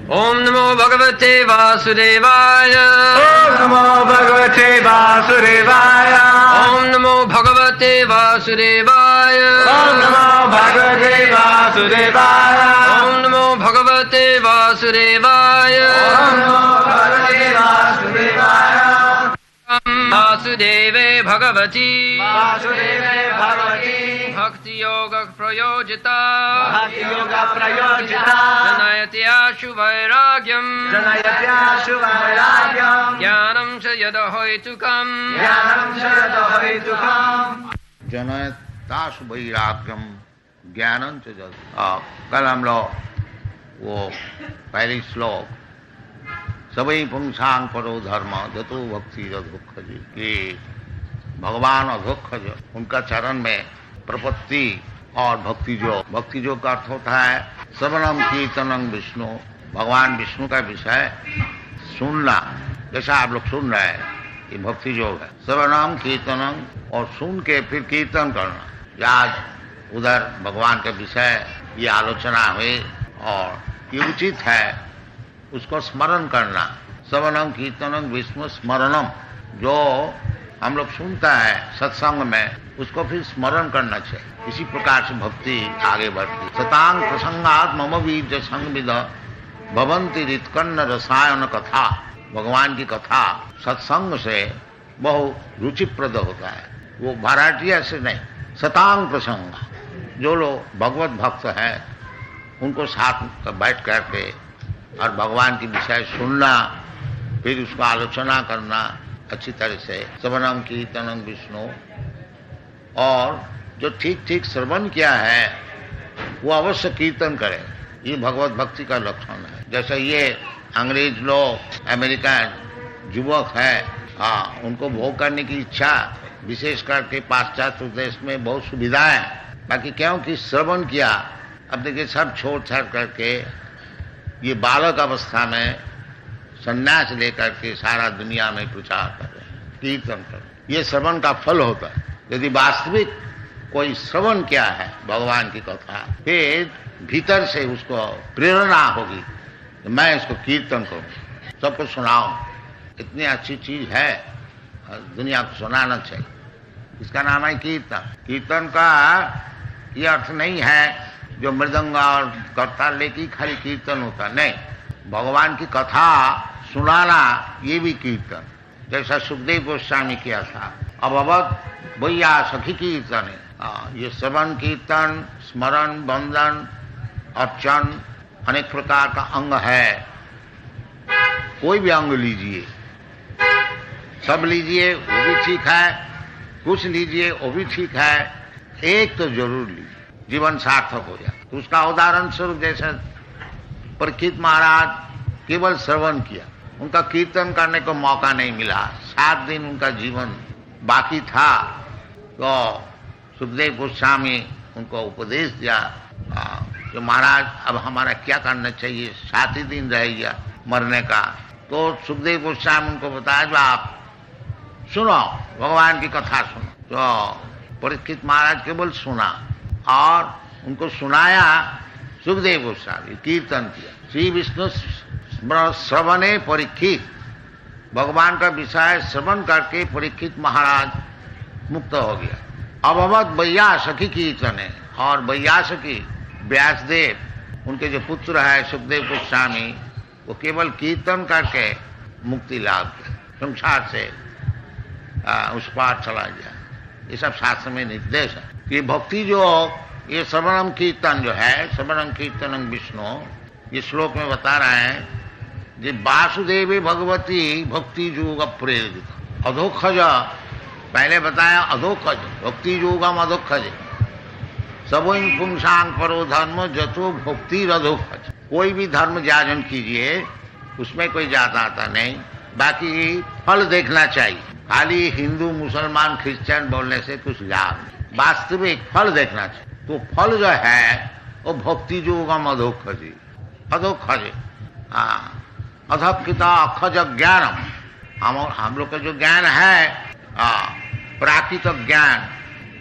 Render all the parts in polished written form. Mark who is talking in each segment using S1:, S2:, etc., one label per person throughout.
S1: ओम नमो भगवते वासुदेवाय।
S2: ओम नमो भगवते वासुदेवाय।
S1: ओम नमो भगवते वासुदेवाय।
S2: ओम नमो भगवते वासुदेवाय।
S1: ओम नमो भगवते वासुदेवाय।
S2: ओम नमो भगवते वासुदेवाय।
S1: वासुदेवे भगवती
S2: वासुदेवे भगवती
S1: भक्ति योग प्रयोजिता
S2: भक्ति योग प्रयोजिता
S1: जनयति आशु वैराग्यम
S2: जनयत्याशु वैराग्यम
S1: ज्ञानं च यद हेतुकम्
S2: ज्ञानं च यत हेतुकम्
S3: जनयताशु वैराग्यम ज्ञानं च जल। कल हम लोग वो पहली श्लोक सभी पुंसांग परो धर्म जतो भक्ति दुख जी कि भगवान अधोक्ष जो उनका चरण में प्रपत्ति और भक्ति जो का अर्थ होता है श्रवणम कीर्तनम विष्णु, भगवान विष्णु का विषय सुनना, जैसा आप लोग सुन रहे हैं ये भक्ति योग है। श्रवणम कीर्तनम और सुन के फिर कीर्तन करना, आज उधर भगवान के विषय ये आलोचना हुई और ये उचित है उसको स्मरण करना। श्रवणम कीर्तनम विष्णु स्मरणम, जो हम लोग सुनता है सत्संग में उसको फिर स्मरण करना चाहिए। इसी प्रकार से भक्ति आगे बढ़ती। सतांग प्रसंगात मम बीज संविद भवंती रितकन्न रसायन कथा, भगवान की कथा सत्संग से बहु रुचिप्रद होता है। वो भारतीय से नहीं, सतांग प्रसंग, जो लोग भगवत भक्त है उनको साथ बैठ करके और भगवान की विषय सुनना, फिर उसका आलोचना करना अच्छी तरह से। श्रवणम कीर्तनम विष्णु, और जो ठीक ठीक श्रवण किया है वो अवश्य कीर्तन करे, ये भगवत भक्ति का लक्षण है। जैसे ये अंग्रेज लोग अमेरिकन युवक है, उनको भोग करने की इच्छा, विशेष करके पाश्चात्य देश में बहुत सुविधाएं, बाकी क्योंकि श्रवण किया। अब देखिए सब छोड़ छाड़ करके ये बालक अवस्था में संन्यास लेकर के सारा दुनिया में प्रचार कर रहे हैं, कीर्तन कर रहे हैं। ये श्रवण का फल होता है। यदि वास्तविक कोई श्रवण किया है भगवान की कथा, फिर भीतर से उसको प्रेरणा होगी तो मैं इसको कीर्तन करूं, सबको सुनाऊं। इतनी अच्छी चीज है, दुनिया को सुनाना चाहिए। इसका नाम है कीर्तन। कीर्तन का ये अर्थ नहीं है जो मृदंग और करताल लेके खाली कीर्तन होता, नहीं, भगवान की कथा सुनाना ये भी कीर्तन। जैसा सुखदेव गोस्वामी किया था, अब भैया सखी कीर्तन है। ये श्रवण कीर्तन, स्मरण, वंदन, अर्चन अनेक प्रकार का अंग है। कोई भी अंग लीजिए, सब लीजिए वो भी ठीक है, कुछ लीजिए वो भी ठीक है, एक तो जरूर लीजिए, जीवन सार्थक हो जाए। तो उसका उदाहरण स्वरूप जैसे परीक्षित महाराज केवल श्रवण किया, उनका कीर्तन करने को मौका नहीं मिला, 7 दिन उनका जीवन बाकी था, तो सुखदेव गोस्वामी उनको उपदेश दिया कि महाराज अब हमारा क्या करना चाहिए, 7 ही दिन रह गया मरने का। तो सुखदेव गोस्वामी उनको बताया जो आप सुनो, भगवान की कथा सुनो। तो परीक्षित महाराज केवल सुना और उनको सुनाया सुखदेव गोस्वामी, कीर्तन किया। श्री विष्णु श्रवणे परीक्षित, भगवान का विषय श्रवण करके परीक्षित महाराज मुक्त हो गया। अब अवध वैयासखी कीर्तन है, और वैयासखी व्यासदेव उनके जो पुत्र है सुखदेव गोस्वामी, वो केवल कीर्तन करके मुक्ति लाभ किया, संसार से उस पार चला गया। ये सब शास्त्र में निर्देश है कि भक्ति जो ये श्रवणम कीर्तन जो है, श्रवणम कीर्तनम विष्णु, ये श्लोक में बता रहे हैं कि वासुदेवी भगवती भक्ति योग प्रेरित। अधोक्षज पहले बताया, अधोक्षज भक्ति योगम अधोक्षज, सब पुंसांग परो धर्म जतो भक्ति अधोक्षज। कोई भी धर्म जाजन कीजिए उसमें कोई जाता आता नहीं, बाकी फल देखना चाहिए। खाली हिंदू मुसलमान क्रिश्चियन बोलने से कुछ लाभ नहीं, वास्तविक फल देखना चाहिए। तो फल जो है वो भक्ति योगम अधोक्षज, अधोक्षज अधकिता अखज ज्ञानम। हम लोग का जो ज्ञान है प्राकृतिक ज्ञान,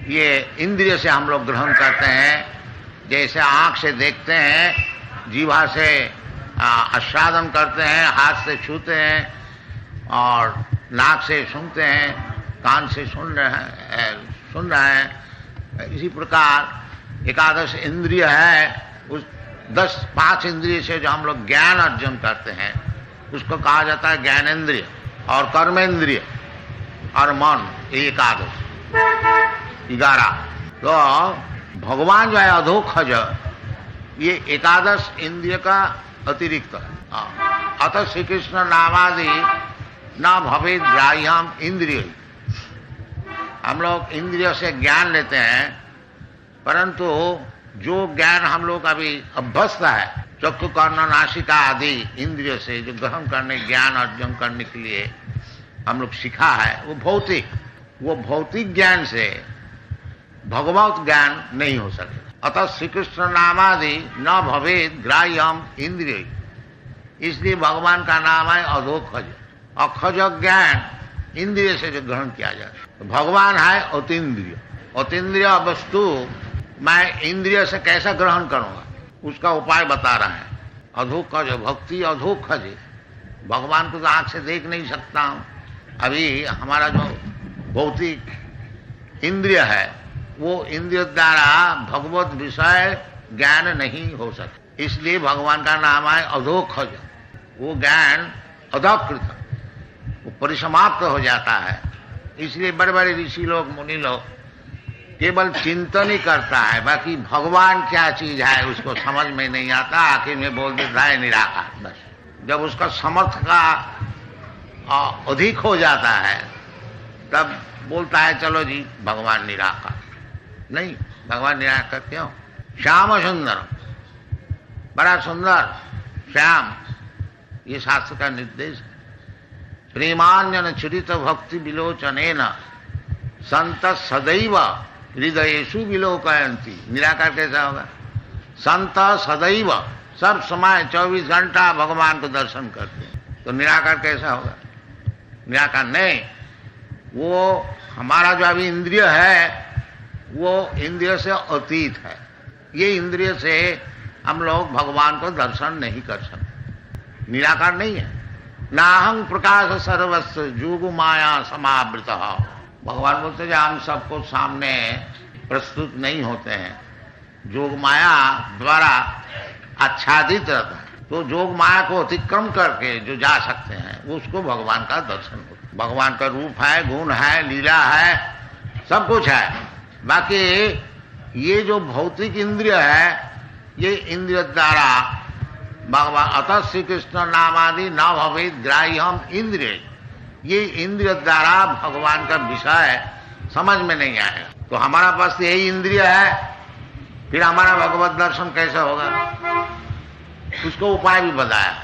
S3: ये इंद्रिय से हम लोग ग्रहण करते हैं। जैसे आंख से देखते हैं, जीवा से आस्वादन करते हैं, हाथ से छूते हैं और नाक से सुनते हैं, कान से सुन रहे हैं। इसी प्रकार एकादश इंद्रिय है, उस 5 इंद्रिय से जो हम लोग ज्ञान अर्जन करते हैं उसको कहा जाता है ज्ञानेंद्रिय और कर्मेंद्रिय और मन, ये एकादश 11। तो भगवान जो है अधोक्षज, ये एकादश इंद्रिय का अतिरिक्त है। अतः श्री कृष्ण नामादि न भवेद ग्राह्यम इंद्रिय। हम लोग इंद्रिय से ज्ञान लेते हैं, परंतु जो ज्ञान हम लोग अभी अभ्यस्त है चक्षु कर्ण नासिका आदि इंद्रिय से जो ग्रहण करने, ज्ञान अर्जन करने के लिए हम लोग सीखा है, वो भौतिक ज्ञान से भगवत ज्ञान नहीं हो सकेगा। अतः श्री कृष्ण नामादि न भवेद ग्राह्यम इंद्रिय, इसलिए भगवान का नाम है अधोक्षज। अक्षज ज्ञान इंद्रिय से जो ग्रहण किया जाए, तो भगवान है अतीन्द्रिय। अतीन्द्रिय वस्तु मैं इंद्रिय से कैसा ग्रहण करूंगा, उसका उपाय बता रहा है। अधोक्षज भक्ति अधोक्षज, भगवान को तो आंख से देख नहीं सकता हूं। अभी हमारा जो भौतिक इंद्रिय है वो इंद्रिय द्वारा भगवत विषय ज्ञान नहीं हो सकता, इसलिए भगवान का नाम है अधोक्षज। वो ज्ञान अधकृत, वो परिसमाप्त हो जाता है। इसलिए बड़े बड़े ऋषि लोग, मुनि लोग केवल चिंतन ही करता है, बाकी भगवान क्या चीज है उसको समझ में नहीं आता, आखिर में बोल देता है निराकार। बस जब उसका समर्थ का अधिक हो जाता है तब बोलता है चलो जी भगवान निराकार। नहीं, भगवान निराकार क्यों? श्याम सुंदर, बड़ा सुंदर श्याम, ये शास्त्र का निर्देश है। प्रेमांजन चरित भक्ति विलोचनेन संत सदैव हृदयेषु विलोकयन्ति। निराकार कैसा होगा? संत सदैव, सब समय 24 घंटा भगवान को दर्शन करते हैं, तो निराकार कैसा होगा? निराकार नहीं। वो हमारा जो अभी इंद्रिय है वो इंद्रिय से अतीत है। ये इंद्रिय से हम लोग भगवान को दर्शन नहीं कर सकते, निराकार नहीं है। नाहं प्रकाश सर्वस्व जोग माया समावृत। भगवान बोलते हैं हम सबको सामने प्रस्तुत नहीं होते हैं, जोग माया द्वारा आच्छादित रहता है। तो जोग माया को अतिक्रम करके जो जा सकते हैं उसको भगवान का दर्शन होता है। भगवान का रूप है, गुण है, लीला है, सब कुछ है। बाकी ये जो भौतिक इंद्रिय है, ये इंद्रिय द्वारा भगवान, अतः श्री कृष्ण नामादि न भवेद ग्राह्यम इंद्रिय, ये इंद्रिय द्वारा भगवान का विषय समझ में नहीं आएगा। तो हमारा पास यही इंद्रिय है, फिर हमारा भगवत दर्शन कैसे होगा? उसको उपाय भी बताया।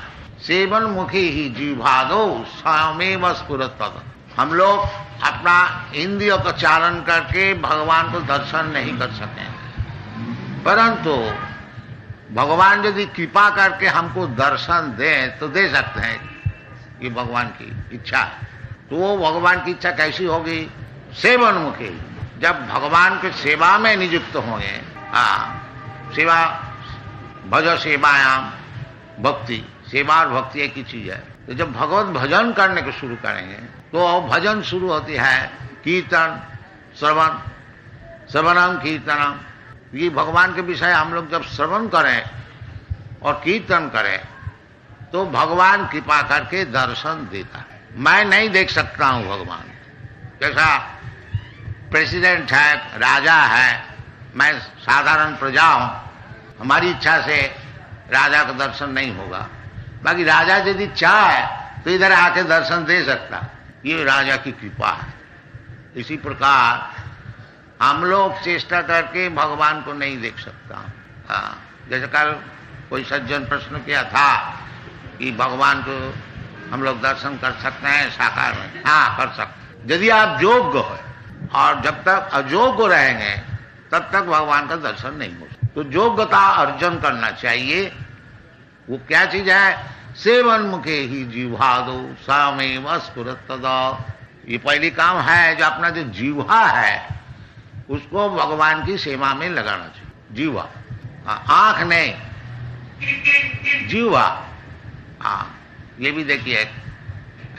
S3: सेवन मुखी ही जीवादो स्वयमेव स्फुरत। हम लोग अपना इंद्रिय का चालन करके भगवान को दर्शन नहीं कर सके, परंतु भगवान यदि कृपा करके हमको दर्शन दें तो दे सकते हैं, ये भगवान की इच्छा है। तो वो भगवान की इच्छा कैसी होगी? सेवन मुखी, जब भगवान के सेवा में नियुक्त होंगे। सेवा भज सेवायाम भक्ति, सेवा और भक्ति एक ही चीज है। तो जब भगवत भजन करने को शुरू करेंगे तो भजन शुरू होती है कीर्तन, श्रवण, श्रवणम कीर्तनम। ये भगवान के विषय हम लोग जब श्रवण करें और कीर्तन करें तो भगवान कृपा करके दर्शन देता है। मैं नहीं देख सकता हूं भगवान, जैसा प्रेसिडेंट है, राजा है, मैं साधारण प्रजा हूं, हमारी इच्छा से राजा का दर्शन नहीं होगा। बाकी राजा यदि चाहे तो इधर आके दर्शन दे सकता, ये राजा की कृपा है। इसी प्रकार हम लोग चेष्टा करके भगवान को नहीं देख सकता। जैसे कल कोई सज्जन प्रश्न किया था कि भगवान को हम लोग दर्शन कर सकते हैं साकार में? हाँ, कर सकते, यदि आप योग्य हो। और जब तक अयोग्य रहेंगे तब तक भगवान का दर्शन नहीं हो सकता। तो योग्यता अर्जन करना चाहिए। वो क्या चीज है? सेवन मुखे ही जीवादो सामेव स्फुरत्तदा। ये पहली काम है, जो अपना जो जीवा है उसको भगवान की सेवा में लगाना चाहिए। जीवा, आंख नहीं, जीवा। हाँ, ये भी देखिए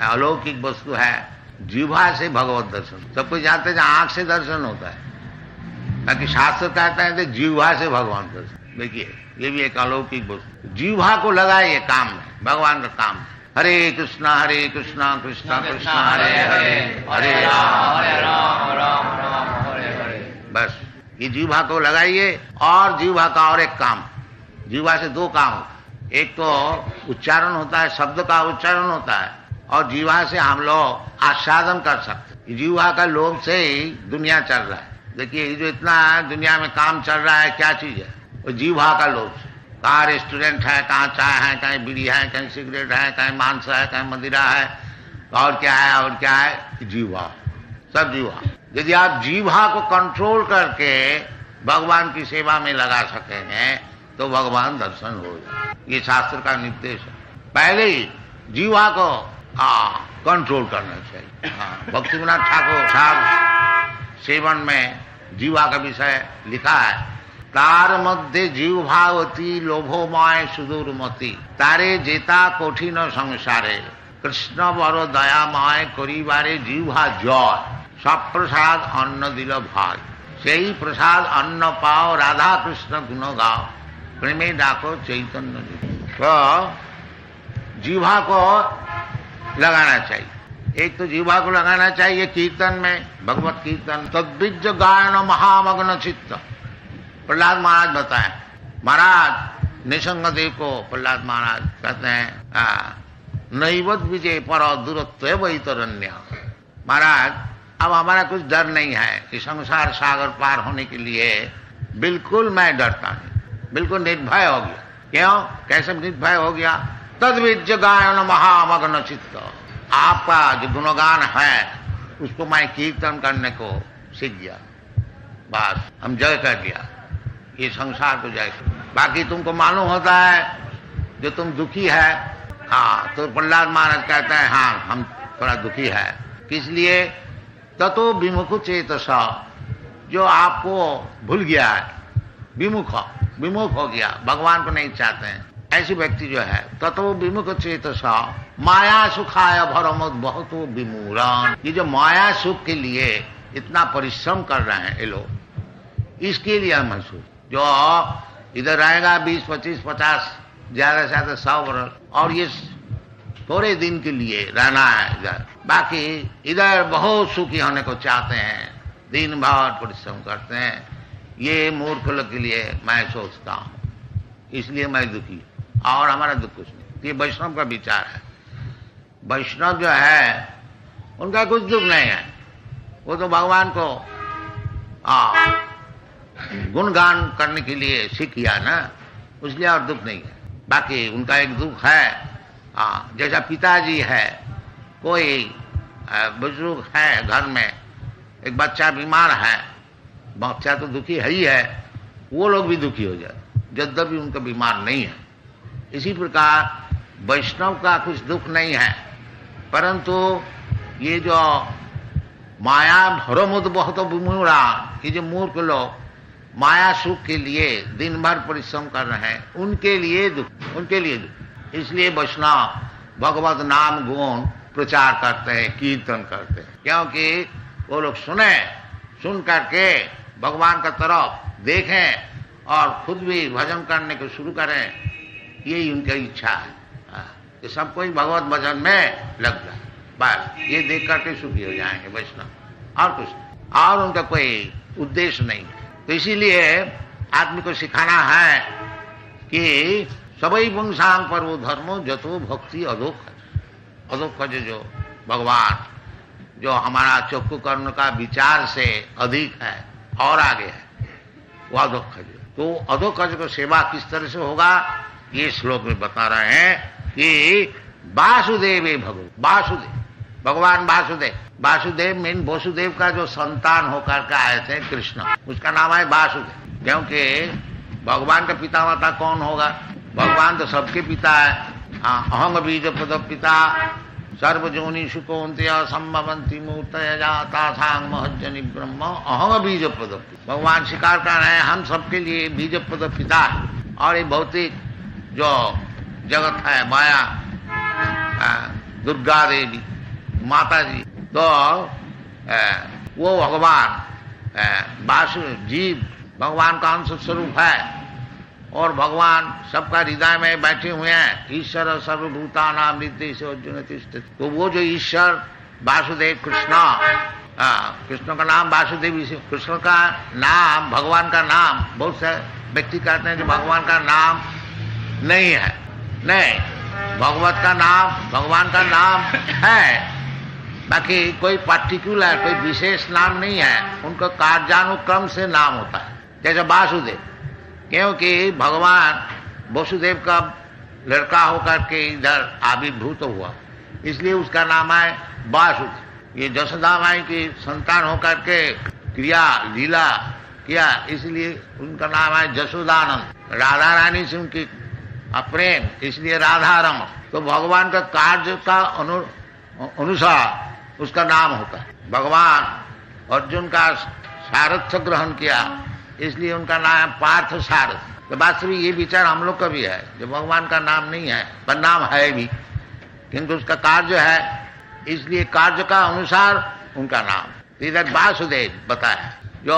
S3: अलौकिक वस्तु है, जीवा से भगवत दर्शन। सब कोई जानते हैं आंख से दर्शन होता है, ताकि शास्त्र कहते हैं तो जीवा से भगवान दर्शन। देखिए ये भी एक अलौकिक वस्तु, जीवा को लगाइए काम में, भगवान का काम। हरे कृष्णा कृष्णा कृष्णा हरे हरे, हरे राम राम राम हरे हरे। बस ये जीवा को लगाइए। और जीवा का और एक काम, जीवा से दो काम होता है, एक तो उच्चारण होता है, शब्द का उच्चारण होता है, और जीवा से हम लोग आस्वादन कर सकते। जीवा का लोभ से ही दुनिया चल रहा है। देखिए ये जो इतना दुनिया में काम चल रहा है, क्या चीज है? वो जीवा का लोभ से। कहाँ रेस्टोरेंट है, कहाँ चाय है, कहीं बीड़ी है, कहीं सिगरेट है, कहीं मांस है, कहीं मदिरा है, और क्या है, और क्या है? जीवा, सब जीवा। यदि आप जीवा को कंट्रोल करके भगवान की सेवा में लगा सकेंगे तो भगवान दर्शन हो जाए। ये शास्त्र का निर्देश है। पहले ही जीवा को कंट्रोल करना चाहिए। भक्ति विनोद ठाकुर साहब सेवन में जीवा का विषय लिखा है, तार मध्य जीवभावती लोभोमय सुदूरमती, तारे जेता कठिन संसारे, कृष्ण बड़ दयामय करिबारे जीवा जय, सब प्रसाद अन्न दिल भाई, সেই प्रसाद अन्न पाओ, राधा कृष्ण गुण गाओ, प्रेमे डाको चैतन्य। तो जीवा को लगाना चाहिए। एक तो जीवा को लगाना चाहिए कीर्तन में, भगवत कीर्तन। तद्विज गायन महामग्न चित्त, प्रहलाद महाराज बताएं। महाराज निसंग देव को प्रहलाद महाराज कहते हैं नैवत विजय पर दूरत्व वैतरण्य। महाराज अब हमारा कुछ डर नहीं है कि संसार सागर पार होने के लिए बिल्कुल मैं डरता नहीं, बिल्कुल निर्भय हो गया। क्यों? कैसे निर्भय हो गया? तद्विज गायन महामग्न चित्त, आपका जो गुणगान है उसको मैं कीर्तन करने को सीख गया। बस हम जय कर दिया, ये संसार को जय। बाकी तुमको मालूम होता है जो तुम दुखी है, हाँ, तो प्रहलाद महाराज कहते हैं हाँ हम थोड़ा दुखी है। किस लिए? ततो विमुख चेतसा, जो आपको भूल गया है, विमुख हो गया, भगवान को नहीं चाहते हैं, ऐसी व्यक्ति जो है ततो विमुख चेतसा माया सुखाय भरमोद बहुत विमूढ़। ये जो माया सुख के लिए इतना परिश्रम कर रहे हैं ये लोग, इसके लिए महसूस जो इधर रहेगा 20, 25, 50, ज्यादा से ज्यादा 100 वर्ष, और ये थोड़े दिन के लिए रहना है इधर, बाकी इधर बहुत सुखी होने को चाहते हैं, दिन भर परिश्रम करते हैं। ये मूर्ख लोग के लिए मैं सोचता हूँ, इसलिए मैं दुखी, और हमारा दुख कुछ नहीं। ये वैष्णव का विचार है। वैष्णव जो है उनका कुछ दुख नहीं है, वो तो भगवान को गुणगान करने के लिए सीख किया ना, इसलिए और दुख नहीं है। बाकी उनका एक दुख है, जैसा पिताजी है, कोई बुजुर्ग है घर में, एक बच्चा बीमार है, बच्चा तो दुखी है ही है, वो लोग भी दुखी हो जाए यद्यपि उनका बीमार नहीं है। इसी प्रकार वैष्णव का कुछ दुख नहीं है, परंतु ये जो माया भरमुद बहुत विमूढ़ा, ये जो मूर्ख लोग माया सुख के लिए दिन भर परिश्रम कर रहे हैं, उनके लिए दुख, उनके लिए दुख। इसलिए वैष्णव भगवत नाम गुण प्रचार करते हैं, कीर्तन करते हैं, क्योंकि वो लोग सुन करके भगवान का तरफ देखें और खुद भी भजन करने को शुरू करें, यही उनकी इच्छा है कि सब कोई भगवत भजन में लग जाए। बस ये देख करके सुखी हो जाएंगे वैष्णव, और कुछ नहीं, और उनका कोई उद्देश्य नहीं। तो इसीलिए आदमी को सिखाना है कि सबई पुंसांग पर वो धर्मो जतो भक्ति अधोख जो भगवान जो हमारा चक्षु कर्ण का विचार से अधिक है और आगे है, वो अधोख। तो अधोख को सेवा किस तरह से होगा, ये श्लोक में बता रहे हैं कि वासुदेव भगवान वासुदेव मीन वसुदेव का जो संतान होकर के आए थे कृष्ण, उसका नाम है वासुदेव। क्योंकि भगवान का पिता माता कौन होगा? भगवान तो सबके पिता है। अहंग बीज पद पिता सर्वजोनि सुकोन्त्य संभवंती मूर्तय जाता सांग महजनी ब्रह्म अहंग बीज पद। भगवान स्वीकार कर रहे हैं हम सबके लिए बीज पद पिता है, और ये भौतिक जो जगत है माया, दुर्गा देवी, माता जी, तो वो भगवान जीव भगवान का अंश स्वरूप है और भगवान सबका हृदय में बैठे हुए हैं। ईश्वर सर्वभूतानां हृदय से अर्जुन तिष्ठति। तो वो जो ईश्वर वासुदेव कृष्ण का नाम वासुदेव, कृष्ण का नाम भगवान का नाम। बहुत से व्यक्ति कहते हैं कि भगवान का नाम नहीं है। नहीं, भगवत का नाम भगवान का नाम है, बाकी कोई पर्टिकुलर कोई विशेष नाम नहीं है। उनका कार्यानुक्रम से नाम होता है। जैसे वासुदेव, क्योंकि भगवान वसुदेव का लड़का होकर के इधर आविर्भूत हुआ, इसलिए उसका नाम है वासुदेव। ये जशोदा माई की संतान होकर के क्रिया लीला किया, इसलिए उनका नाम है जशोदानंद। राधा रानी से उनकी प्रेम, इसलिए राधा रमण। तो भगवान का कार्य का अनुसार उसका नाम होता है। भगवान अर्जुन का सारथ्य ग्रहण किया, इसलिए उनका नाम है पार्थ सारथ। तो वास्तविक ये विचार हम लोग का भी है, जो भगवान का नाम नहीं है पर नाम है भी, किंतु उसका कार्य है, इसलिए कार्य का अनुसार उनका नाम। इधर वासुदेव बताया। जो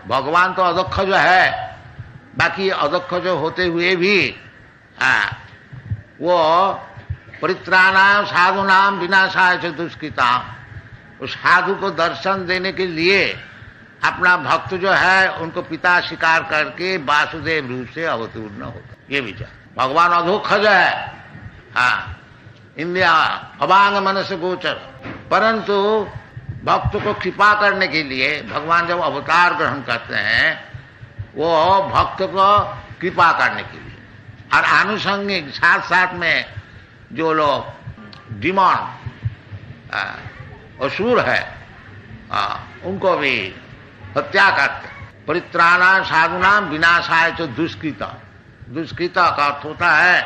S3: भगवान तो अदक्ष जो है, बाकी अदक्ष जो होते हुए भी वो परित्राणाय साधुनाम विनाशाय च दुष्कृताम। उस साधु को दर्शन देने के लिए अपना भक्त जो है उनको पिता स्वीकार करके वासुदेव रूप से अवतीर्ण होता। ये विचार भगवान अधोक्षज है, इंद्रिया अभांग मन से गोचर, परंतु भक्त को कृपा करने के लिए भगवान जब अवतार ग्रहण करते हैं वो भक्त को कृपा करने के लिए, और आनुषंगिक साथ साथ में जो लोग डिमॉन असुर है उनको भी हत्या करते। परित्राणा साधुनाम विनाशाय च दुष्कृता। दुष्कृता का अर्थ होता है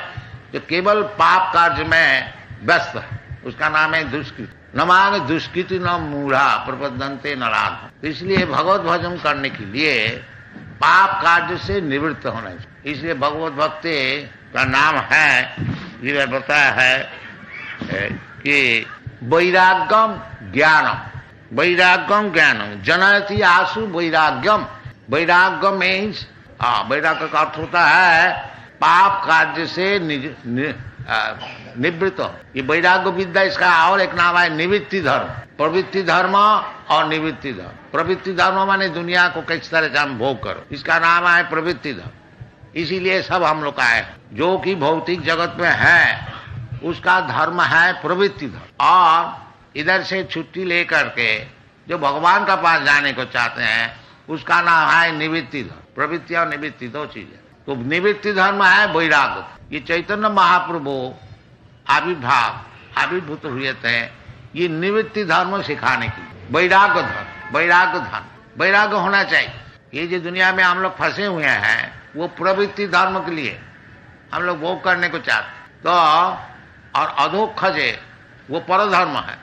S3: जो केवल पाप कार्य में व्यस्त है, उसका नाम है दुष्कृत। न मांग दुष्कृति न मूढ़ा प्रपद्यन्ते नराधम। इसलिए भगवत भजन करने के लिए पाप कार्य से निवृत्त होना चाहिए। इसलिए भगवत भक्ति का नाम है, जिसे बताया है कि वैराग्यम ज्ञानम। वैराग्यम ज्ञानम जनयति आसु वैराग्यम। वैराग्य मीन्स वैराग्य का अर्थ होता है पाप कार्य से निवृत्त। ये वैराग्य विद्या, इसका और एक नाम है निवृत्ति धर्म। प्रवृत्ति धर्म और निवृत्ति धर्म। प्रवृत्ति धर्म माने दुनिया को किस तरह से हम भोग करो, इसका नाम है प्रवृत्ति धर्म। इसीलिए सब हम लोग का है, जो कि भौतिक जगत में है उसका धर्म है प्रवृत्ति धर्म। और इधर से छुट्टी लेकर के जो भगवान का पास जाने को चाहते हैं उसका नाम है निवृत्ति धर्म। प्रवृत्ति और निवृत्ति दो चीजें। तो निवृत्ति धर्म है वैराग्य। ये चैतन्य महाप्रभु आविर्भूत हुए थे ये निवृत्ति धर्म सिखाने के लिए। वैराग्य धर्म, वैराग्य धर्म, वैराग्य होना चाहिए। ये जो दुनिया में हम लोग फंसे हुए हैं वो प्रवृत्ति धर्म के लिए हम लोग भोग करने को चाहते। तो और अधोक्षजे वो परधर्म है।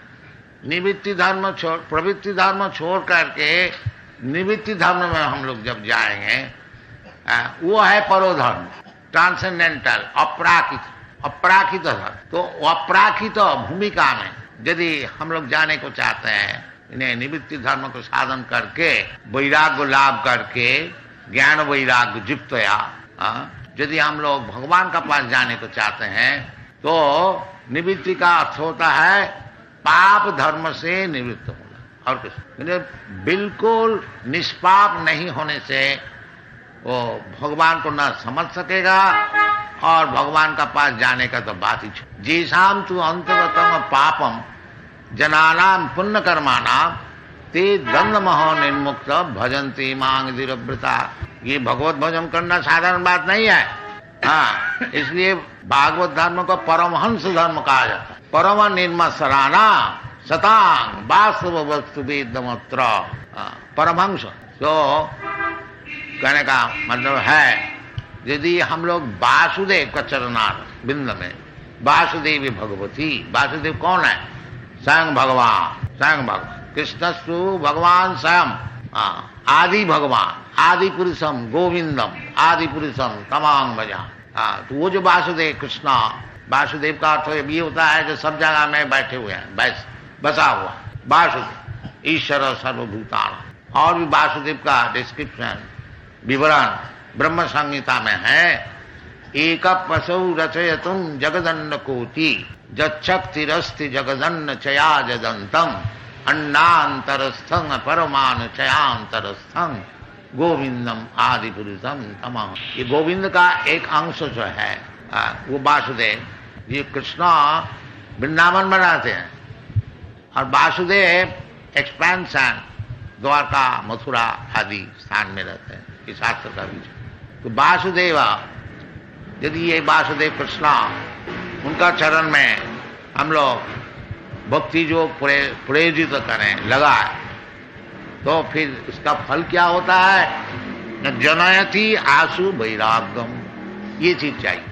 S3: निवृत्ति धर्म छोड़, प्रवृत्ति धर्म छोड़ करके निवृत्ति धर्म में हम लोग जब जाएंगे वो है परोधर्म, ट्रांसेंडेंटल, अपराकित, अपराकित धर्म। तो अपराकित भूमिका में यदि हम लोग जाने को चाहते हैं, इन्हें निवृत्ति धर्म को साधन करके वैराग्य लाभ करके ज्ञान वैराग्य युक्तया यदि हम लोग भगवान का पास जाने को चाहते हैं तो निवृत्ति का अर्थ होता है पाप धर्म से निवृत्त होना। और कुछ बिल्कुल निष्पाप नहीं होने से वो भगवान को न समझ सकेगा और भगवान का पास जाने का तो बात ही छोड़। जीसाम तु अंतगतम पापम जनानाम पुण्य कर्मानाम ते दंड महो निर्मुक्त भजन्ति मांग धीरव्रता। ये भगवत भजन करना साधारण बात नहीं है। हाँ, इसलिए भागवत धर्म को परमहंस धर्म कहा जाता है। परम निर्मसराना सतांग वास्तव वस्तु वेदमत्र। परमहंस तो कहने का मतलब है यदि हम लोग वासुदेव का चरणार बिंद में, वासुदेव भगवती, वासुदेव कौन है? स्वयं भगवान, स्वयं भगवान कृष्णस्तु भगवान स्वयं आदि भगवान, आदि पुरुषम गोविंदम, आदि पुरुषम तमांग भजा। तो वो जो वासुदेव कृष्ण वासुदेव का अर्थ ये होता है जो सब जगह में बैठे हुए हैं, बसा हुआ वासुदेव ईश्वर सर्वभूतान। और भी वासुदेव का डिस्क्रिप्शन विवरण ब्रह्म संहिता में है। एक पशु रचयतुम जगदन्न कोटि जक्षक्तिरस्ति जगदन्न चया जदंतम अन्नांतरस्थं परमान चयांतरस्थं गोविंदम आदि पुरुषम तमः। ये गोविंद का एक अंश जो है वो वासुदेव, ये कृष्ण वृंदावन बनाते हैं और वासुदेव एक्सपेंशन द्वारका मथुरा आदि स्थान में रहते हैं। ये शास्त्र का विषय। तो वासुदेव, यदि ये वासुदेव कृष्ण उनका चरण में हम लोग भक्ति जो प्रेरित करें लगाए तो फिर इसका फल क्या होता है? न जनयति आशु वैराग्यम, ये चीज चाहिए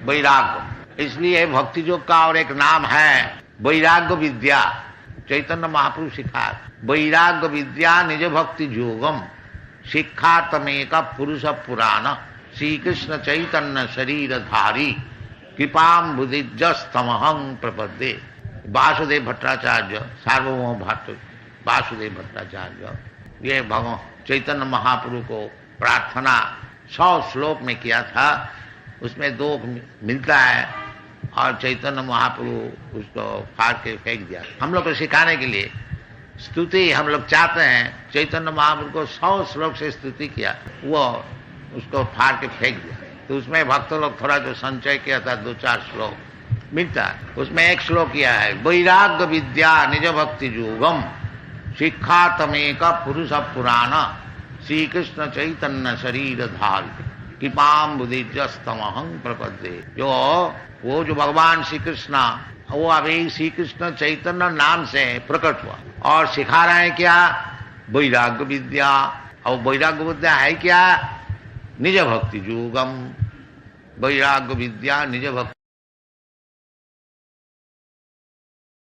S3: वैराग्य। इसलिए भक्ति योग का और एक नाम है वैराग्य विद्या। चैतन्य महापुरुष सिखा वैराग्य विद्या निज भक्ति योगम शिक्षा तमेक पुरुष पुराण श्री कृष्ण चैतन्य शरीर धारी कृपाम बुद्धिजस्तमहं प्रपद्ये। वासुदेव भट्टाचार्य सार्वभौम भट्ट वासुदेव भट्टाचार्य ये भगवान चैतन्य महाप्रभु को प्रार्थना 100 श्लोक में किया था। उसमें 2 मिलता है और चैतन्य महाप्रभु उसको फाड़ के फेंक दिया। हम लोग को सिखाने के लिए स्तुति हम लोग चाहते हैं, चैतन्य महाप्रभु को 100 श्लोक से स्तुति किया, वो उसको फाड़ के फेंक दिया। तो उसमें भक्त लोग थोड़ा जो संचय किया था 2-4 श्लोक मिलता है। उसमें एक श्लोक किया है वैराग्य विद्या निज भक्ति योगम शिक्षा तमेक पुरुष पुराण श्री कृष्ण चैतन्य शरीर धार कृपाम बुद्धिजस्तमहं प्रपद्ये। जो वो जो भगवान श्री कृष्ण वो अभी श्री कृष्ण चैतन्य नाम से प्रकट हुआ और सिखा रहे हैं क्या? वैराग्य विद्या। और वैराग्य विद्या है क्या? निज भक्ति योगम। वैराग्य विद्या निज भक्ति